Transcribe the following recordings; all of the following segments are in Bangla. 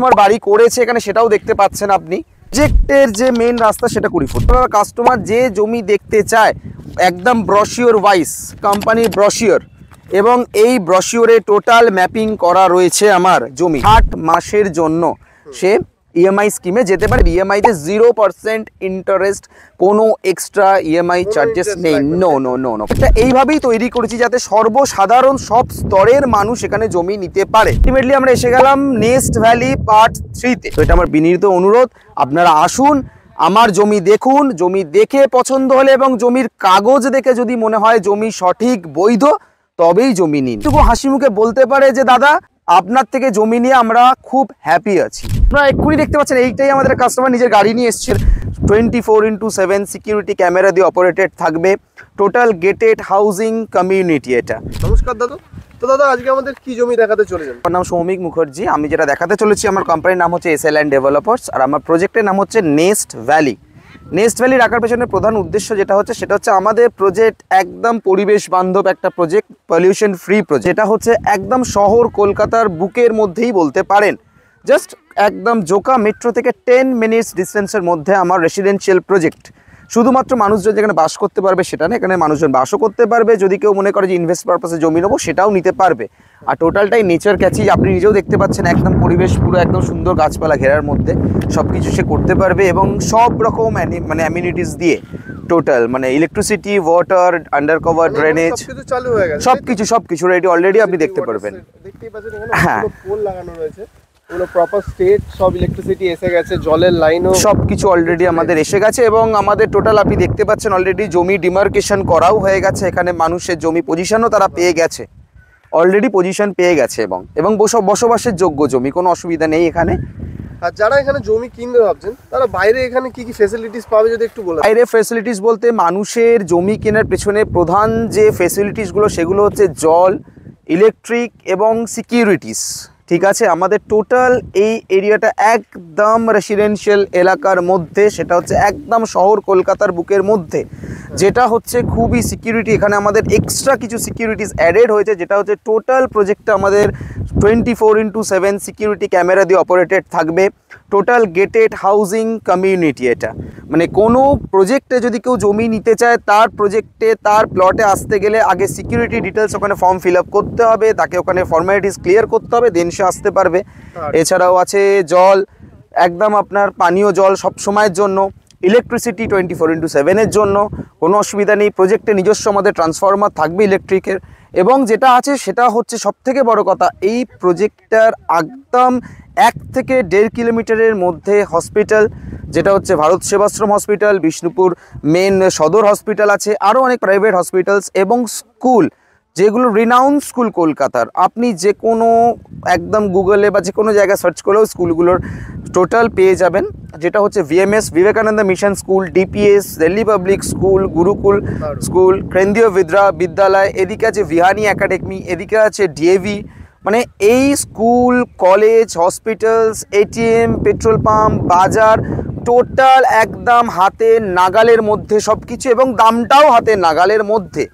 আমার বাড়ি করেছে এখানে সেটাও দেখতে পাচ্ছেন আপনি। প্রজেক্টের যে মেন রাস্তা সেটা 20 ফুট। কাস্টমার যে জমি দেখতে চায় একদম ব্রশিওর ওয়াইজ কোম্পানির ব্রশিওর, এবং এই ব্রশিওরে টোটাল ম্যাপিং করা রয়েছে আমার জমি 8 মাসের জন্য সে ইএমআই স্কিমে যেতে পারে। ইএমআইতে 0% ইন্টারেস্ট, কোনো এক্সট্রা ইএমআই চার্জেস নেই। নো নো নো নো এটা এইভাবেই তৈরি করেছি যাতে সর্বসাধারণ সব স্তরের মানুষ এখানে জমি নিতে পারে। আলটিমেটলি আমরা এসে গেলাম নেস্ট ভ্যালি পার্ট 3-তে। তো এটা আমার বিনীত অনুরোধ, আপনারা আসুন, আমার জমি দেখুন, জমি দেখে পছন্দ হলে এবং জমির কাগজ দেখে যদি মনে হয় জমি সঠিক বৈধ তবেই জমি নিন। তবু হাসি মুখে বলতে পারে যে দাদা আপনার থেকে জমি নিয়ে আমরা খুব হ্যাপি আছি। আপনারা এক্ষুনি দেখতে পাচ্ছেন এইটাই আমাদের কাস্টমার নিজের গাড়ি নিয়ে এসছে। 24/7 সিকিউরিটি ক্যামেরা দিয়ে অপারেটেড থাকবে, টোটাল গেটেড হাউজিং কমিউনিটি এটা। নমস্কার দাদু। তো দাদা আজকে আমাদের কি জমি দেখাতে চলেছেন? আমার নাম সৌমিক মুখার্জি। আমি যেটা দেখাতে চলেছি আমার কোম্পানির নাম হচ্ছে এসএল অ্যান্ড ডেভেলপার্স, আর আমার প্রজেক্টের নাম হচ্ছে নেস্ট ভ্যালি। নেস্ট ভ্যালি রাখার পেছনের প্রধান উদ্দেশ্য যেটা হচ্ছে সেটা হচ্ছে আমাদের প্রজেক্ট একদম পরিবেশ বান্ধব একটা প্রজেক্ট, পলিউশন ফ্রি প্রজেক্ট। এটা হচ্ছে একদম শহর কলকাতার বুকের মধ্যেই বলতে পারেন, জাস্ট একদম জোকা মেট্রো থেকে 10 মিনিটস ডিস্টেন্সের মধ্যে আমার রেসিডেন্সিয়াল প্রজেক্ট। শুধুমাত্র মানুষজন যেখানে বাস করতে পারবে সেটা না, এখানে মানুষজন বাসও করতে পারবে। যদি কেউ মনে করে যে ইনভেস্ট পারপাসে জমি নেবো সেটাও নিতে পারবে। আর টোটালটাই নেচার ক্যাচি, আপনি নিজেও দেখতে পাচ্ছেন একদম পরিবেশ পুরো একদম সুন্দর গাছপালা ঘেরার মধ্যে সব কিছু সে করতে পারবে, এবং সব রকম মানে অ্যামিনিটিস দিয়ে টোটাল মানে electricity, water, under cover, drainage চালু হয়ে গেছে, সবকিছু রেডি অলরেডি আপনি দেখতে পারবেন। দেখতেই পাচ্ছেন এখানে পোল লাগানো রয়েছে, পুরো প্রপার স্টেট, সব ইলেকট্রিসিটি এসে গেছে, জলের লাইনও সবকিছু অলরেডি আমাদের এসে গেছে, এবং আমাদের টোটাল আপনি দেখতে পাচ্ছেন অলরেডি জমি ডিমার্কেশন করাও হয়ে গেছে। এখানে মানুষের জমি পজিশনও তারা পেয়ে গেছে, অলরেডি পজিশন পেয়ে গেছে, এবং বসবাসের যোগ্য জমি, কোনো অসুবিধা নেই এখানে। আর যারা এখানে জমি কিনতে ভাবছেন তারা বাইরে এখানে কি কি ফ্যাসিলিটিস পাবে যদি একটু বলেন? বাইরে ফ্যাসিলিটিস বলতে মানুষের জমি কেনার পেছনে প্রধান যে ফ্যাসিলিটিসগুলো সেগুলো হচ্ছে জল, ইলেকট্রিক এবং সিকিউরিটিস। ঠিক আছে, আমাদের টোটাল এই এরিয়াটা একদম রেসিডেন্সিয়াল এলাকার মধ্যে, সেটা হচ্ছে একদম শহর কলকাতার বুকের মধ্যে, যেটা হচ্ছে খুবই সিকিউরিটি। এখানে আমাদের এক্সট্রা কিছু সিকিউরিটিস অ্যাডেড হয়েছে, যেটা হচ্ছে টোটাল প্রজেক্টটা আমাদের 24/7 সিকিউরিটি ক্যামেরা দিয়ে অপারেটেড থাকবে, টোটাল গেটেড হাউজিং কমিউনিটি এটা। মানে কোনো প্রজেক্টে যদি কেউ জমি নিতে চায় তার প্রজেক্টে তার প্লটে আসতে গেলে আগে সিকিউরিটি ডিটেলস ওখানে ফর্ম ফিল আপ করতে হবে, তাকে ওখানে ফর্মালিটিস ক্লিয়ার করতে হবে, দেন সে আসতে পারবে। এছাড়াও আছে জল, একদম আপনার পানীয় জল সব সময়ের জন্য, ইলেকট্রিসিটি 24/7 জন্য, কোনো অসুবিধা নেই। প্রজেক্টে নিজস্ব আমাদের ট্রান্সফরমার থাকবে ইলেকট্রিকের, এবং যেটা আছে সেটা হচ্ছে সবথেকে বড় কথা, এই প্রজেক্টটার একদম 1 থেকে 1.5 কিলোমিটারের মধ্যে হসপিটাল, যেটা হচ্ছে ভারত সেবাশ্রম হসপিটাল, বিষ্ণুপুর মেন সদর হসপিটাল আছে, আরও অনেক প্রাইভেট হসপিটালস এবং স্কুল, যেগুলো রিনাউন্ড স্কুল কলকাতার। আপনি যে কোনো একদম গুগলে বা যে কোনো জায়গায় সার্চ করলেও স্কুলগুলোর টোটাল পেয়ে যাবেন, যেটা হচ্ছে VMS Vivekananda mission school, DPS, Delhi public school, Gurukul school, কেন্দ্রীয় বিদ্যালয়, এদিকে আছে ভিহানি একাডেমি, এদিকে আছে ডিএভি। মানে এই school, college, hospitals, ATM, petrol pump, বাজার, টোটাল একদম হাতের নাগালের মধ্যে সব কিছু, এবং দামটাও হাতের নাগালের মধ্যে।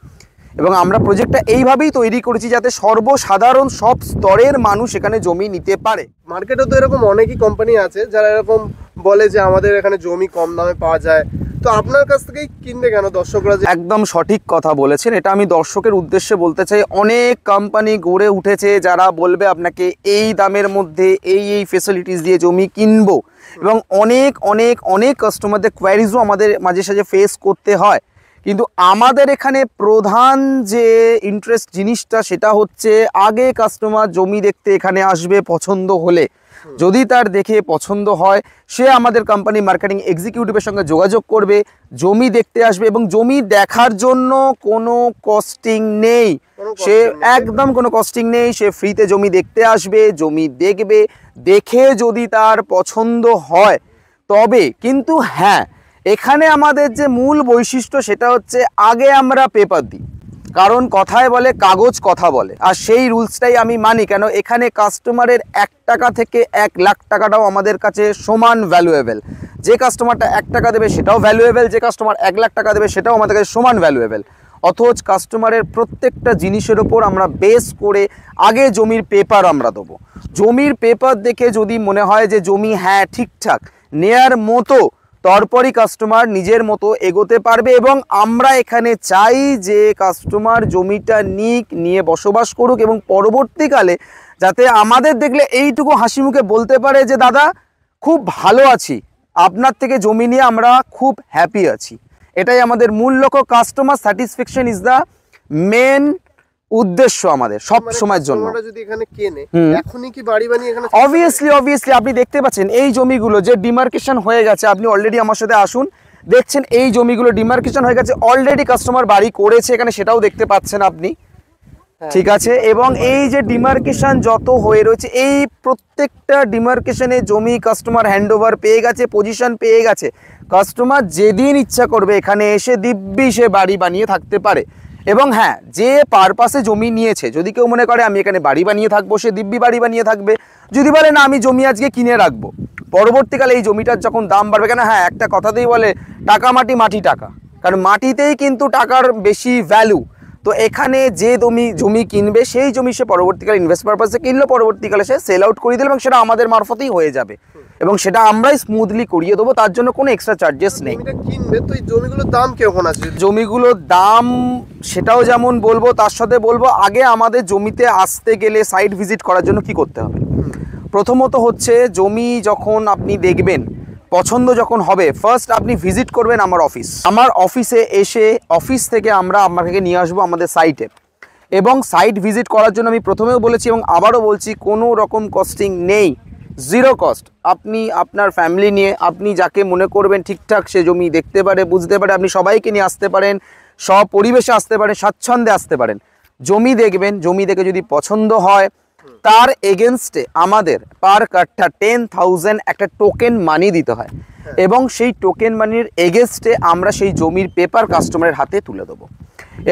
এবং আমরা প্রজেক্টটা এইভাবেই তৈরি করেছি যাতে সর্বসাধারণ সব স্তরের মানুষ এখানে জমি নিতে পারে। মার্কেটে তো এরকম অনেকই কোম্পানি আছে যারা এরকম বলে যে আমাদের এখানে জমি কম দামে পাওয়া যায়, তো আপনার কাছ থেকেই কিনবে কেন দর্শকরা? একদম সঠিক কথা বলেছেন, এটা আমি দর্শকের উদ্দেশ্যে বলতে চাই। অনেক কোম্পানি গড়ে উঠেছে যারা বলবে আপনাকে এই দামের মধ্যে এই ফেসিলিটিস দিয়ে জমি কিনবো, এবং অনেক অনেক অনেক কাস্টমারদের কোয়ারিজও আমাদের মাঝে সাঝে ফেস করতে হয়। কিন্তু আমাদের এখানে প্রধান যে ইন্টারেস্ট জিনিসটা সেটা হচ্ছে আগে কাস্টমার জমি দেখতে এখানে আসবে, পছন্দ হলে যদি তার দেখে পছন্দ হয় সে আমাদের কোম্পানি মার্কেটিং এক্সিকিউটিভের সঙ্গে যোগাযোগ করবে, জমি দেখতে আসবে, এবং জমি দেখার জন্য কোনো কস্টিং নেই, সে একদম কোনো কস্টিং নেই, সে ফ্রিতে জমি দেখতে আসবে, জমি দেখবে, দেখে যদি তার পছন্দ হয় তবে। কিন্তু হ্যাঁ, এখানে আমাদের যে মূল বৈশিষ্ট্য সেটা হচ্ছে আগে আমরা পেপার দিই, কারণ কথায় বলে কাগজ কথা বলে, আর সেই রুলসটাই আমি মানি। কেন, এখানে কাস্টমারের 1 টাকা থেকে 1 লাখ টাকাটাও আমাদের কাছে সমান ভ্যালুয়েবল। যে কাস্টমারটা 1 টাকা দেবে সেটাও ভ্যালুয়েবল, যে কাস্টমার 1 লাখ টাকা দেবে সেটাও আমাদের কাছে সমান ভ্যালুয়েবল। অথচ কাস্টমারের প্রত্যেকটা জিনিসের ওপর আমরা বেস করে আগে জমির পেপার আমরা দেবো। জমির পেপার দেখে যদি মনে হয় যে জমি হ্যাঁ ঠিকঠাক নেয়ার মতো, তারপরই কাস্টমার নিজের মতো এগোতে পারবে। এবং আমরা এখানে চাই যে কাস্টমার জমিটা নিয়ে বসবাস করুক এবং পরবর্তীকালে যাতে আমাদের দেখলে এইটুকু হাসি মুখে বলতে পারে যে দাদা খুব ভালো আছি, আপনার থেকে জমি নিয়ে আমরা খুব হ্যাপি আছি। এটাই আমাদের মূল লক্ষ্য। Customer satisfaction is the main উদ্দেশ্য আমাদের সব সময়ের জন্য। যদি এখানে কেনে এখনই কি বাড়ি বানিয়ে এখানে অবভিয়াসলি আপনি দেখতে পাচ্ছেন এই জমিগুলো যে ডিমার্কেশন হয়ে গেছে, আপনি অলরেডি আমার সাথে আসুন, দেখছেন এই জমিগুলো ডিমার্কেশন হয়ে গেছে, অলরেডি কাস্টমার বাড়ি করেছে এখানে, সেটাও দেখতে পাচ্ছেন আপনি, ঠিক আছে। এবং এই যে ডিমার্কেশন যত হয়ে রয়েছে, এই প্রত্যেকটা ডিমার্কেশনে জমি কাস্টমার হ্যান্ডওভার পেয়ে গেছে, পজিশন পেয়ে গেছে। কাস্টমার যেদিন ইচ্ছা করবে এখানে এসে দিব্যি সে বাড়ি বানিয়ে থাকতে পারে। এবং হ্যাঁ, যে পারপাসে জমি নিয়েছে, যদি কেউ মনে করে আমি এখানে বাড়ি বানিয়ে থাকবো, সে দিব্যি বাড়ি বানিয়ে থাকবে। যদি বলে না আমি জমি আজকে কিনে রাখবো, পরবর্তীকালে এই জমিটার যখন দাম বাড়বে, কেন হ্যাঁ একটা কথাতেই বলে টাকা মাটি মাটি টাকা, কারণ মাটিতেই কিন্তু টাকার বেশি ভ্যালু। তো এখানে যে জমি কিনবে সেই জমি সে পরবর্তীকালে ইনভেস্ট পারপাসে কিনলো, পরবর্তীকালে সে সেল আউট করে দিল এবং সেটা আমাদের মারফতেই হয়ে যাবে এবং সেটা আমরাই স্মুথলি করিয়ে দেবো, তার জন্য কোনো এক্সট্রা চার্জেস নেই। কিনবে তো এই জমিগুলোর দাম কেমন আছে? জমিগুলোর দাম সেটাও যেমন বলবো, তার সাথে বলবো আগে আমাদের জমিতে আসতে গেলে সাইট ভিজিট করার জন্য কি করতে হবে। প্রথমত হচ্ছে জমি যখন আপনি দেখবেন, পছন্দ যখন হবে, ফার্স্ট আপনি ভিজিট করবেন আমার অফিসে এসে অফিস থেকে আমরা আপনাকে নিয়ে আসবো আমাদের সাইটে। এবং সাইট ভিজিট করার জন্য আমি প্রথমেও বলেছি এবং আবারও বলছি, কোনো রকম কস্টিং নেই, জিরো কস্ট। আপনি আপনার ফ্যামিলি নিয়ে আপনি যাকে মনে করবেন ঠিকঠাক সে জমি দেখতে পারে, বুঝতে পারে, আপনি সবাইকে নিয়ে আসতে পারেন, সব পরিবেশে আসতে পারেন, স্বাচ্ছন্দ্যে আসতে পারেন। জমি দেখবেন, জমি দেখে যদি পছন্দ হয় তার এগেনস্টে আমাদের পার কাঠা 10,000 একটা টোকেন মানি দিতে হয় এবং সেই টোকেন মানির এগেনস্টে আমরা সেই জমির পেপার কাস্টমারের হাতে তুলে দেবো।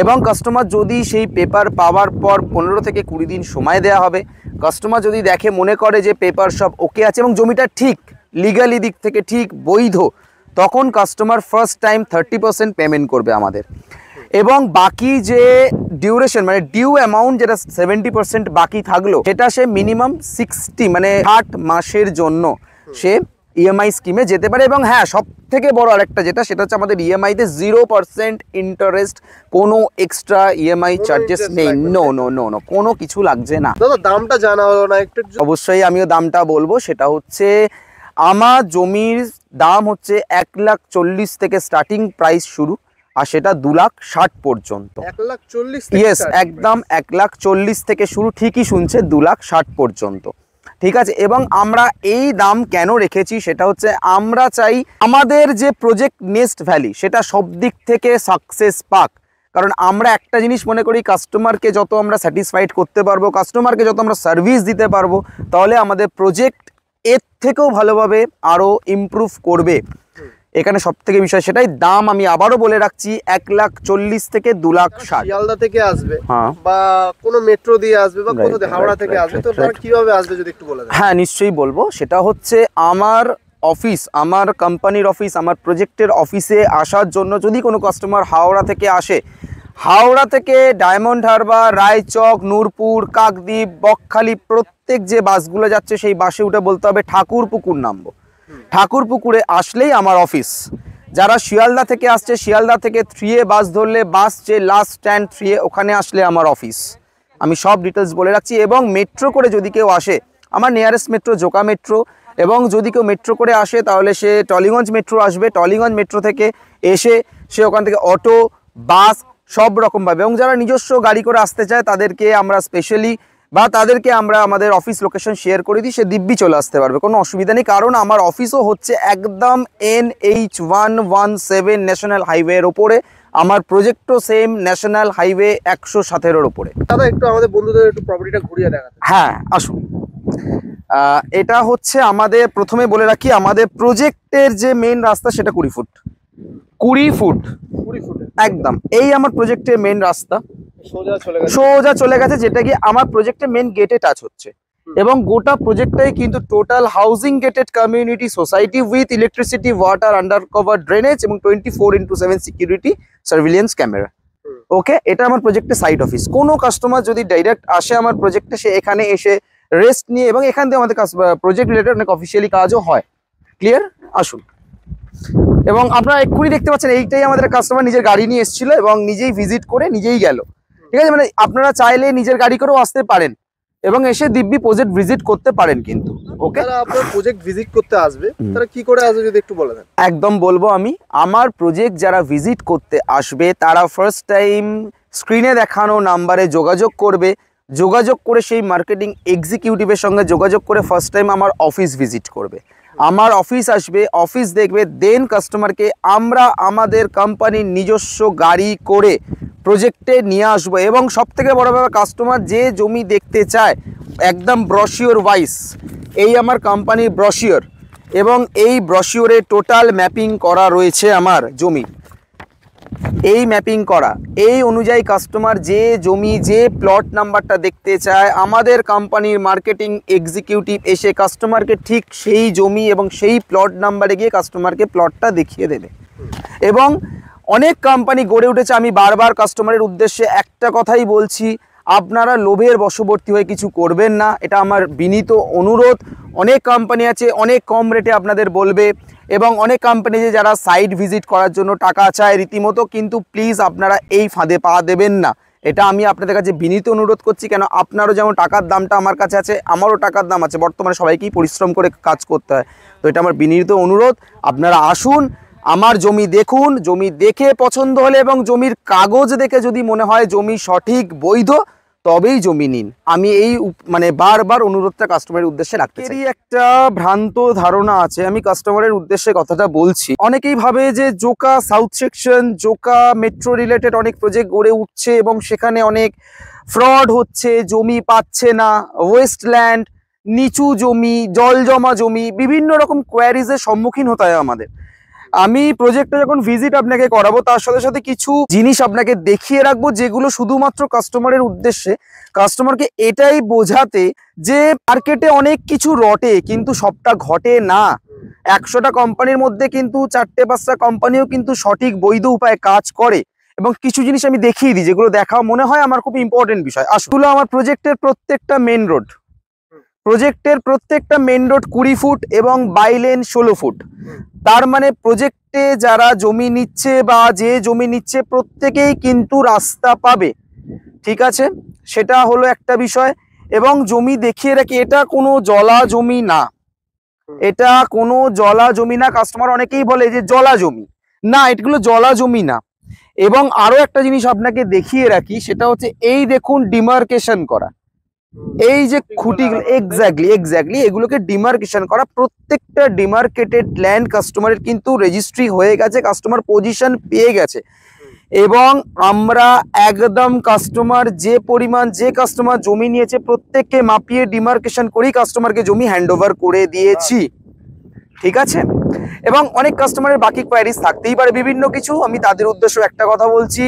এবং কাস্টমার যদি সেই পেপার পাওয়ার পর 15 থেকে 20 দিন সময় দেওয়া হবে, কাস্টমার যদি দেখে মনে করে যে পেপার সব ওকে আছে এবং জমিটা ঠিক লিগালি দিক থেকে ঠিক বৈধ, তখন কাস্টমার ফার্স্ট টাইম 30% পেমেন্ট করবে আমাদের। এবং বাকি যে ডিউরেশন মানে ডিউ অ্যামাউন্ট যেটা 70% বাকি থাকলো, সেটা সে মিনিমাম 60 মানে 60 মাসের জন্য সে ইএমআই স্কিমে যেতে পারে। এবং হ্যাঁ, সব থেকে বড় আরেকটা যেটা, সেটা হচ্ছে আমাদের ইএমআইতে 0% ইন্টারেস্ট, কোনো এক্সট্রা ইএমআই চার্জেস নেই, নো, কোনো কিছু লাগছে না। দাদা দামটা জানা হলো না একটু। অবশ্যই আমিও দামটা বলবো, সেটা হচ্ছে আমার জমির দাম হচ্ছে 1,40,000 থেকে স্টার্টিং প্রাইস শুরু, আর সেটা 2,60,000 পর্যন্ত। 1,40,000? ইয়েস, একদম 1,40,000 থেকে শুরু, ঠিকই শুনছে, 2,60,000 পর্যন্ত, ঠিক আছে। এবং আমরা এই দাম কেন রেখেছি সেটা হচ্ছে আমরা চাই আমাদের যে প্রজেক্ট নেক্সট ভ্যালি সেটা সব দিক থেকে সাকসেস পাক। কারণ আমরা একটা জিনিস মনে করি, কাস্টমারকে যত আমরা স্যাটিসফাইড করতে পারবো, কাস্টমারকে যত আমরা সার্ভিস দিতে পারবো, তাহলে আমাদের প্রজেক্ট এর থেকেও ভালোভাবে আরও ইমপ্রুভ করবে। এখানে সব থেকে বিষয় সেটাই। দাম আমি আবারও বলে রাখছি, 1,40,000 থেকে 2,60,000। শিয়ালদা থেকে আসবে হ্যাঁ, বা কোনো মেট্রো দিয়ে আসবে বা কোথা থেকে, হাওড়া থেকে আসবে, তো তারা কিভাবে আসবে যদি একটু বলে দেন। হ্যাঁ, নিশ্চয়ই বলবো। সেটা হচ্ছে আমার অফিস, আমার কোম্পানির অফিস, আমার প্রজেক্টের অফিসে আসার জন্য যদি কোনো কাস্টমার হাওড়া থেকে আসে, হাওড়া থেকে ডায়মন্ড হারবার, রায়চক, নূরপুর, কাকদ্বীপ, বকখালি প্রত্যেক যে বাসগুলো যাচ্ছে সেই বাসে উঠে বলতে হবে ঠাকুরপুকুর নামবো। ঠাকুরপুকুরে আসলেই আমার অফিস। যারা শিয়ালদা থেকে আসছে, শিয়ালদা থেকে 3A বাস ধরলে বাস যে লাস্ট স্ট্যান্ড 3A, ওখানে আসলে আমার অফিস। আমি সব ডিটেলস বলে রাখছি। এবং মেট্রো করে যদি কেউ আসে, আমার নিয়ারেস্ট মেট্রো জোকা মেট্রো। এবং যদি কেউ মেট্রো করে আসে তাহলে সে টলিগঞ্জ মেট্রো আসবে, টলিগঞ্জ মেট্রো থেকে এসে সে ওখান থেকে অটো, বাস সব রকমভাবে। এবং যারা নিজস্ব গাড়ি করে আসতে চায় তাদেরকে আমরা স্পেশালি বা তাদেরকে আমরা আমাদের অফিস লোকেশন শেয়ার করে দিই, সে দিব্যি চলে আসতে পারবে, কোনো অসুবিধা নেই। কারণ আমার অফিসও হচ্ছে একদম NH117 ন্যাশনাল হাইওয়ের ওপরে, আমার প্রজেক্টও সেম ন্যাশনাল হাইওয়ে 117-এর ওপরে। দাদা একটু আমাদের বন্ধুদের একটু প্রপার্টিটা ঘুরিয়ে দেখাতে। হ্যাঁ, আসুন। এটা হচ্ছে আমাদের, প্রথমে বলে রাখি, আমাদের প্রজেক্টের যে মেন রাস্তা সেটা 20 ফুট 20 ফুট একদম। এই আমার প্রজেক্টের মেন রাস্তা সোজা চলে গেছে, যেটা কি আমার প্রজেক্টের মেন গেটে টাচ হচ্ছে। এবং গোটা প্রজেক্টটাই কিন্তু total housing gated community society with electricity, water, under cover drainage এবং 24/7 সিকিউরিটি সার্ভিলিয়েন্স ক্যামেরা। ওকে, এটা আমার প্রজেক্টের সাইট অফিস। কোনো কাস্টমার যদি ডাইরেক্ট আসে আমার প্রজেক্টে, সে এখানে এসে রেস্ট নিয়ে, এবং এখান থেকে আমাদের প্রজেক্ট রিলেটেড অনেক অফিসিয়ালি কাজও হয়। ক্লিয়ার? আসুন। এবং আপনারা এক্ষুনি দেখতে পাচ্ছেন এইটাই আমাদের কাস্টমার নিজের গাড়ি নিয়ে এসেছিল এবং নিজেই ভিজিট করে নিজেই গেল। ঠিক আছে, মানে আপনারা চাইলে নিজের গাড়ি করেও আসতে পারেন এবং এসে দিব্যি প্রজেক্ট ভিজিট করতে পারেন কিন্তু। ওকে, যারা আপনার প্রজেক্ট ভিজিট করতে আসবে তারা কি করে আসবে যদি একটু বলে দেন। একদম বলবো আমি, আমার প্রজেক্ট যারা ভিজিট করতে আসবে তারা ফার্স্ট টাইম স্ক্রিনে দেখানো নাম্বারে যোগাযোগ করবে। যোগাযোগ করে সেই মার্কেটিং এক্সিকিউটিভের সঙ্গে যোগাযোগ করে ফার্স্ট টাইম আমার অফিস ভিজিট করবে। আমার অফিস আসবে, অফিস দেখবে, দেন কাস্টমারকে আমরা আমাদের কোম্পানির নিজস্ব গাড়ি করে প্রজেক্টে নিয়ে আসবো। এবং সবথেকে বড় ব্যাপার, কাস্টমার যে জমি দেখতে চায় একদম ব্রশিওর ওয়াইজ, এই আমার কোম্পানির ব্রশিওর, এবং এই ব্রশিওরে টোটাল ম্যাপিং করা রয়েছে আমার জমি। এই ম্যাপিং করা, এই অনুযায়ী কাস্টমার যে জমি, যে প্লট নাম্বারটা দেখতে চায়, আমাদের কোম্পানির মার্কেটিং এক্সিকিউটিভ এসে কাস্টমারকে ঠিক সেই জমি এবং সেই প্লট নাম্বারে গিয়ে কাস্টমারকে প্লটটা দেখিয়ে দেবে। এবং অনেক কোম্পানি গড়ে উঠেছে, আমি বারবার কাস্টমারের উদ্দেশ্যে একটা কথাই বলছি, আপনারা লোভের বশবর্তী হয়ে কিছু করবেন না, এটা আমার বিনীত অনুরোধ। অনেক কোম্পানি আছে অনেক কম রেটে আপনাদের বলবে, এবং অনেক কোম্পানি যে যারা সাইট ভিজিট করার জন্য টাকা চায় রীতিমতো, কিন্তু প্লিজ আপনারা এই ফাঁদে পা দেবেন না, এটা আমি আপনাদের কাছে বিনীত অনুরোধ করছি। কেন, আপনারও যেমন টাকার দামটা আমার কাছে আছে, আমারও টাকার দাম আছে, বর্তমানে সবাইকেই পরিশ্রম করে কাজ করতে হয়। তো এটা আমার বিনীত অনুরোধ, আপনারা আসুন, আমার জমি দেখুন, জমি দেখে পছন্দ হলে এবং জমির কাগজ দেখে যদি মনে হয় জমি সঠিক বৈধ, তবেই জমি নিন। আমি এই মানে বারবার অনুরোধটা কাস্টমারের উদ্দেশ্যে রাখতে চাই। একটা ভ্রান্ত ধারণা আছে, আমি কাস্টমারের উদ্দেশ্যে কথাটা বলছি। অনেকেই ভাবে যে Joka south section, Joka metro related অনেক প্রজেক্ট গড়ে উঠছে এবং সেখানে অনেক ফ্রড হচ্ছে, জমি পাচ্ছে না, ওয়েস্টল্যান্ড, নিচু জমি, জল জমা জমি, বিভিন্ন রকম কোয়ারিজের সম্মুখীন হতে হয় আমাদের। আমি প্রজেক্টটা যখন ভিজিট আপনাকে করাবো, তার সাথে সাথে কিছু জিনিস আপনাকে দেখিয়ে রাখবো, যেগুলো শুধুমাত্র কাস্টমারের উদ্দেশ্যে, কাস্টমারকে এটাই বোঝাতে যে মার্কেটে অনেক কিছু রটে কিন্তু সবটা ঘটে না। 100টা কোম্পানির মধ্যে কিন্তু 4-5টা কোম্পানিও কিন্তু সঠিক বৈধ উপায়ে কাজ করে। এবং কিছু জিনিস আমি দেখিয়ে দিই, যেগুলো দেখা মনে হয় আমার খুব ইম্পর্টেন্ট বিষয়। আসলে আমার প্রজেক্টের প্রত্যেকটা মেন রোড, 20 ফুট এবং বাইলেন 16 ফুট। তার মানে প্রজেক্টে যারা জমি নিচ্ছে বা যে জমি নিচ্ছে প্রত্যেকেই কিন্তু রাস্তা পাবে। ঠিক আছে, সেটা হলো একটা বিষয়। এবং জমি দেখিয়ে রাখি, এটা কোনো জলা জমি না, এটা কোনো জলা জমি না। কাস্টমার অনেকেই বলে যে জলা জমি, না, এগুলো জলা জমি না। এবং আরো একটা জিনিস আপনাকে দেখিয়ে রাখি, সেটা হচ্ছে এই দেখুন ডিমার্কেশন করা, এই যে খুঁটিগুলো, এক্স্যাক্টলি এগুলোকে ডিমার্কেশন করা। প্রত্যেকটা ডিমার্কেটেড ল্যান্ড কাস্টমারের কিন্তু রেজিস্ট্রি হয়ে গেছে, কাস্টমার পজিশন পেয়ে গেছে। এবং আমরা একদম কাস্টমার যে পরিমাণ, যে কাস্টমার জমি নিয়েছে প্রত্যেককে মাপিয়ে ডিমার্কেশন করেই কাস্টমারকে জমি হ্যান্ডওভার করে দিয়েছি। ঠিক আছে, এবং অনেক কাস্টমারের বাকি কোয়ারিজ থাকতেই পারে বিভিন্ন কিছু। আমি তাদের উদ্দেশ্যে একটা কথা বলছি,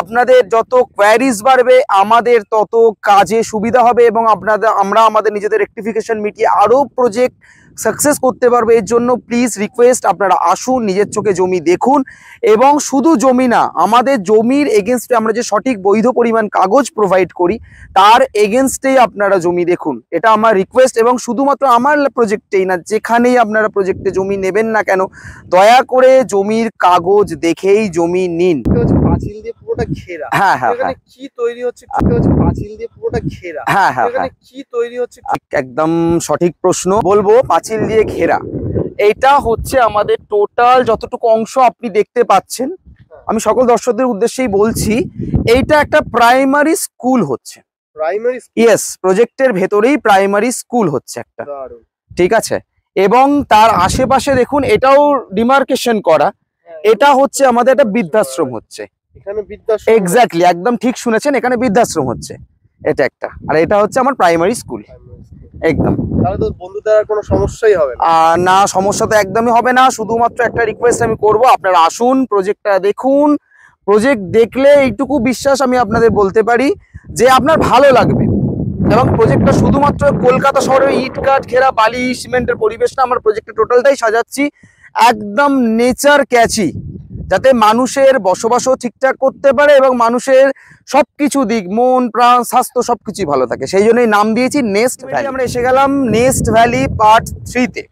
আপনাদের যত কোয়ারিজ বাড়বে আমাদের তত কাজে সুবিধা হবে এবং আমরা আমাদের নিজেদের রেকটিফিকেশন মিটিয়ে আরও প্রজেক্ট সাকসেস করতে পারবো। এর জন্য প্লিজ রিকোয়েস্ট, আপনারা আসুন, নিজের চোখে জমি দেখুন। এবং শুধু জমি না, আমাদের জমির এগেনস্টে আমরা যে সঠিক বৈধ পরিমাণ কাগজ প্রোভাইড করি তার এগেনস্টেই আপনারা জমি দেখুন, এটা আমার রিকোয়েস্ট। এবং শুধুমাত্র আমার প্রজেক্টেই না, যেখানেই আপনারা প্রজেক্টে জমি নেবেন না কেন, দয়া করে জমির কাগজ দেখেই জমি নিন। পাঁচিল দিয়ে পুরোটা ঘেরা, হ্যাঁ হ্যাঁ এখানে কি তৈরি হচ্ছে? পাঁচিল দিয়ে পুরোটা ঘেরা, হ্যাঁ হ্যাঁ এখানে কি তৈরি হচ্ছে? একদম সঠিক প্রশ্ন। বলবো পাঁচিল দিয়ে ঘেরা, এইটা হচ্ছে আমাদের টোটাল যতটুকু অংশ আপনি দেখতে পাচ্ছেন, আমি সকল দর্শকদের উদ্দেশ্যেই বলছি, এইটা একটা প্রাইমারি স্কুল হচ্ছে। প্রাইমারি? ইয়েস, প্রজেক্টের ভেতরেই প্রাইমারি স্কুল হচ্ছে একটা। ঠিক আছে, এবং তার আশেপাশে দেখুন এটাও ডিমার্কেশন করা, এটা হচ্ছে আমাদের একটা বৃদ্ধাশ্রম হচ্ছে। এখানে বৃদ্ধাশ্রম? এক্স্যাক্টলি, একদম ঠিক শুনেছেন, এখানে বৃদ্ধাশ্রম হচ্ছে এটা একটা, আর এটা হচ্ছে আমার প্রাইমারি স্কুল। একদম, তাহলে তো বন্ধুদের আর কোনো সমস্যাই হবে না? না, সমস্যা তো একদমই হবে না। শুধুমাত্র একটা রিকোয়েস্ট আমি করব, আপনারা আসুন, প্রজেক্টটা দেখুন। প্রজেক্ট দেখলে এইটুকু বিশ্বাস আমি আপনাদের বলতে পারি যে আপনার ভালো লাগবে। এবং প্রজেক্টটা শুধুমাত্র কলকাতা শহরের ইট কাঠ ঘেরা বালি সিমেন্টের পরিবেশ না, আমার প্রজেক্টে টোটালটাই সাজাচ্ছি একদম নেচার ক্যাচি, যাতে মানুষের বসবাসও ঠিকঠাক করতে পারে এবং মানুষের সবকিছু দিক, মন প্রাণ স্বাস্থ্য সবকিছুই ভালো থাকে। সেই জন্যই নাম দিয়েছি নেস্ট ভ্যালি। আমরা এসে গেলাম নেস্ট ভ্যালি পার্ট 3-তে।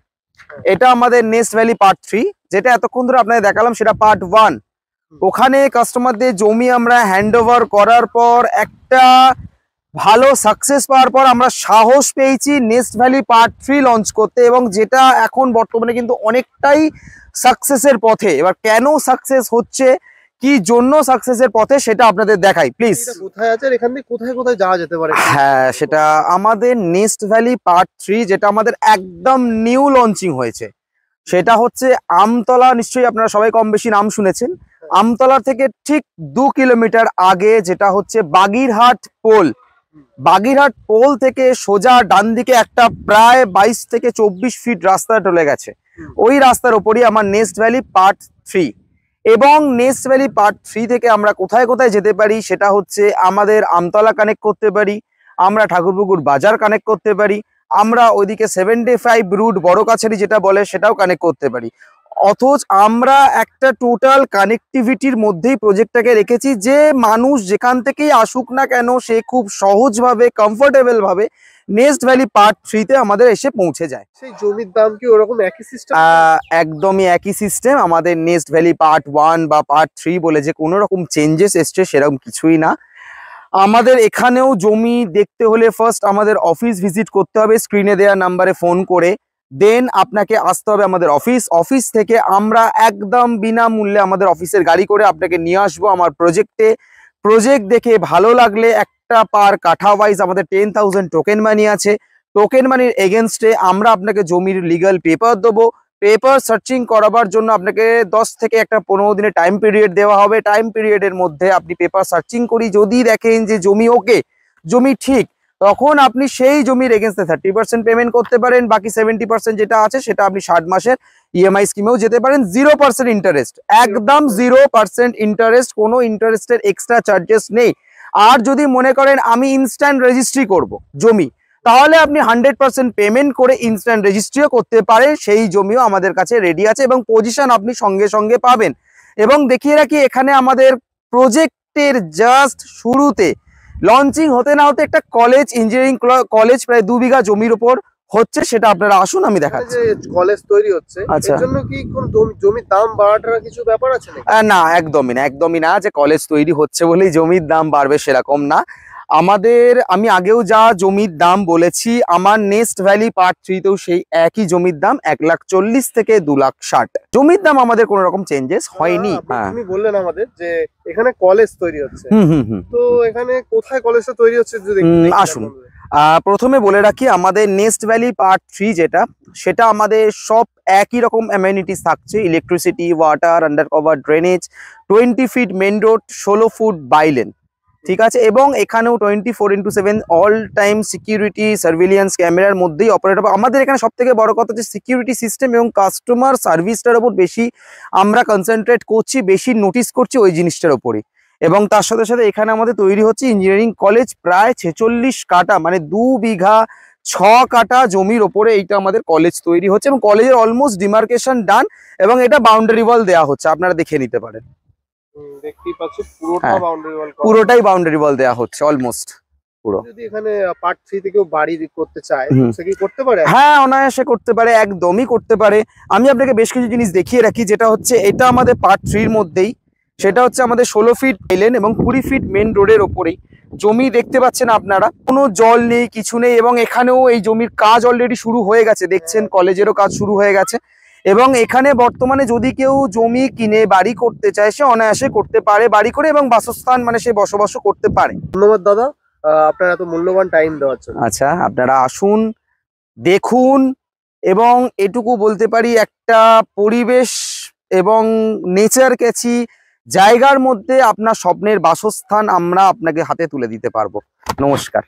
এটা আমাদের নেস্ট ভ্যালি পার্ট 3, যেটা এতক্ষণ ধরে আপনাদের দেখালাম সেটা পার্ট 1। ওখানে কাস্টমারদের জমি আমরা হ্যান্ড ওভার করার পর একটা ভালো সাকসেস পাওয়ার পর আমরা সাহস পেয়েছি নেস্ট ভ্যালি পার্ট 3 লঞ্চ করতে, এবং যেটা এখন বর্তমানে কিন্তু অনেকটাই সাকসেসের পথে। এবার কেন সাকসেস হচ্ছে, কি জন্য সাকসেসের পথে, সেটা আপনাদের দেখাই প্লিজ। কোথায় আছে, এখান থেকে কোথায় কোথায় যাওয়া যেতে পারে? হ্যাঁ, সেটা আমাদের নেস্ট ভ্যালি পার্ট 3, যেটা আমাদের একদম নিউ লঞ্চিং হয়েছে, সেটা হচ্ছে আমতলা। নিশ্চয়ই আপনারা সবাই কম বেশি নাম শুনেছেন। আমতলা থেকে ঠিক 2 কিলোমিটার আগে যেটা হচ্ছে বাগিরহাট পোল। বাগিরহাট পোল থেকে সোজা ডান দিকে একটা প্রায় 22 থেকে 24 ফিট রাস্তা চলে গেছে। ওই রাস্তার ওপরই আমার নেস্ট ভ্যালি পার্ট 3। এবং নেস্ট ভ্যালি পার্ট 3 থেকে আমরা কোথায় কোথায় যেতে পারি, সেটা হচ্ছে আমাদের আমতলা কানেক্ট করতে পারি, আমরা ঠাকুরপুকুর বাজার কানেক্ট করতে পারি, আমরা ওইদিকে 75 রুট বড় কাছারি যেটা বলে সেটাও কানেক্ট করতে পারি। অথচ আমরা একটা টোটাল কানেক্টিভিটির মধ্যেই প্রজেক্টটাকে রেখেছি, যে মানুষ যেখান থেকেই আসুক না কেন সে খুব সহজভাবে কমফোর্টেবল ভাবে নেস্ট ভ্যালি পার্ট 3-তে আমাদের এসে পৌঁছে যায়। সেই জমির দাম কি ওরকম একই সিস্টেম? একদমই একই সিস্টেম। আমাদের নেস্ট ভ্যালি পার্ট 1 বা পার্ট 3 বলে যে কোনো রকম চেঞ্জেস এসছে সেরকম কিছুই না। আমাদের এখানেও জমি দেখতে হলে ফার্স্ট আমাদের অফিস ভিজিট করতে হবে, স্ক্রিনে দেওয়া নাম্বারে ফোন করে। দেন আপনাকে আসতে হবে আমাদের অফিস থেকে আমরা একদম বিনামূল্যে আমাদের অফিসের গাড়ি করে আপনাকে নিয়ে আসবো আমার প্রজেক্ট দেখে ভালো লাগলে একটা পার কাঠা ওয়াইজ আমাদের 10,000 টোকেন মানি আছে। টোকেন মানির এগেনস্টে আমরা আপনাকে জমির লিগাল পেপার দেবো। পেপার সার্চিং করাবার জন্য আপনাকে 10 থেকে একটা 15 দিনের টাইম পিরিয়ড দেওয়া হবে। টাইম পিরিয়ডের মধ্যে আপনি পেপার সার্চিং করি যদি দেখেন যে জমি ওকে, জমি ঠিক, তখন আপনি সেই জমির এগেনস্টে 30% পেমেন্ট করতে পারেন। বাকি 70% যেটা আছে সেটা আপনি 60 মাসের ইএমআই স্কিমেও যেতে পারেন। 0% ইন্টারেস্ট, একদম 0% ইন্টারেস্ট, কোনো ইন্টারেস্টের এক্সট্রা চার্জেস নেই। আর যদি মনে করেন আমি ইনস্ট্যান্ট রেজিস্ট্রি করব জমি, তাহলে আপনি 100% পেমেন্ট করে ইনস্ট্যান্ট রেজিস্ট্রিও করতে পারেন। সেই জমিও আমাদের কাছে রেডি আছে এবং পজিশন আপনি সঙ্গে সঙ্গে পাবেন। এবং দেখিয়ে রাখি, এখানে আমাদের প্রজেক্টের জাস্ট শুরুতে লঞ্চিং হতে না হতে একটা কলেজ, ইঞ্জিনিয়ারিং কলেজ প্রায় 2 বিঘা জমির উপর হচ্ছে, সেটা আপনারা আসুন আমি দেখাচ্ছি। কলেজ তৈরি হচ্ছে, আচ্ছা, এর জন্য কি কোন জমির দাম বাড়াটার কিছু ব্যাপার আছে নাকি? না, একদমই না যে কলেজ তৈরি হচ্ছে বলেই জমির দাম বাড়বে সেরকম না। আমি আগেও যা জমির দাম বলেছি, আমার নেস্ট ভ্যালি পার্ট 3-তেও সেই একই জমির দাম 1,40,000 থেকে 2,60,000। জমির দাম আমাদের কোনো রকম চেঞ্জেস হয়নি। আপনি বললেন আমাদের যে এখানে কলেজ তৈরি হচ্ছে, তো এখানে কোথায় কলেজটা তৈরি হচ্ছে যদি আসুন। প্রথমে বলে রাখি, আমাদের নেস্ট ভ্যালি পার্ট 3 সেটা আমাদের সব একই রকম অ্যামেনিটিস থাকছে। Electricity, water, under cover drainage, 20 feet main road, 16 foot bylane, ঠিক আছে। এবং এখানেও 24/7 অল টাইম সিকিউরিটি সার্ভিলিয়েন্স ক্যামেরার মধ্যেই অপারেট হবে। আমাদের এখানে সব থেকে বড় কথা হচ্ছে সিকিউরিটি সিস্টেম এবং কাস্টমার সার্ভিসটার উপর বেশি আমরা কনসেন্ট্রেট করছি, বেশি নোটিস করছি ওই জিনিসটার উপরই। এবং তার সাথে সাথে এখানে আমাদের তৈরি হচ্ছে ইঞ্জিনিয়ারিং কলেজ, প্রায় 46 কাঠা মানে 2 বিঘা 6 কাঠা জমির ওপরে এইটা আমাদের কলেজ তৈরি হচ্ছে। এবং কলেজের অলমোস্ট ডিমার্কেশন ডান এবং এটা বাউন্ডারি ওয়াল দেওয়া হচ্ছে, আপনারা দেখে নিতে পারেন। দেখতেই পাচ্ছি পুরোটা বাউন্ডারি ওয়াল, পুরোটাই বাউন্ডারি ওয়াল দেওয়া হচ্ছে অলমোস্ট পুরো। যদি এখানে পার্ট 3 থেকেও বাড়ি করতে চায় সে কি করতে পারে? হ্যাঁ, অনায়াসে করতে পারে, একদমই করতে পারে। আমি আপনাকে বেশ কিছু জিনিস দেখিয়ে রাখি, যেটা হচ্ছে এটা আমাদের পার্ট 3-র মধ্যেই। সেটা হচ্ছে আমাদের 16 ফিট এলেন এবং 20 ফিট মেন রোডের ওপরেই জমি দেখতে পাচ্ছেন আপনারা, কোনো জল নেই, কিছু নেই। এবং এখানেও এই জমির কাজ অলরেডি শুরু হয়ে গেছে, দেখছেন কলেজেরও কাজ শুরু হয়ে গেছে। এবং এখানে বর্তমানে যদি কেউ জমি কিনে বাড়ি করতে চায় সে অনায়াসে করতে পারে বাড়ি করে, এবং বাসস্থান মানে সে বসবাসও করতে পারে। ধন্যবাদ দাদা, আপনার এত মূল্যবান টাইম দেওয়ার জন্য। আচ্ছা, আপনারা আসুন, দেখুন। এবং এটুকু বলতে পারি, একটা পরিবেশ এবং নেচার ক্যাচি জায়গার মধ্যে আপনার স্বপ্নের বাসস্থান আমরা আপনাকে হাতে তুলে দিতে পারবো। নমস্কার।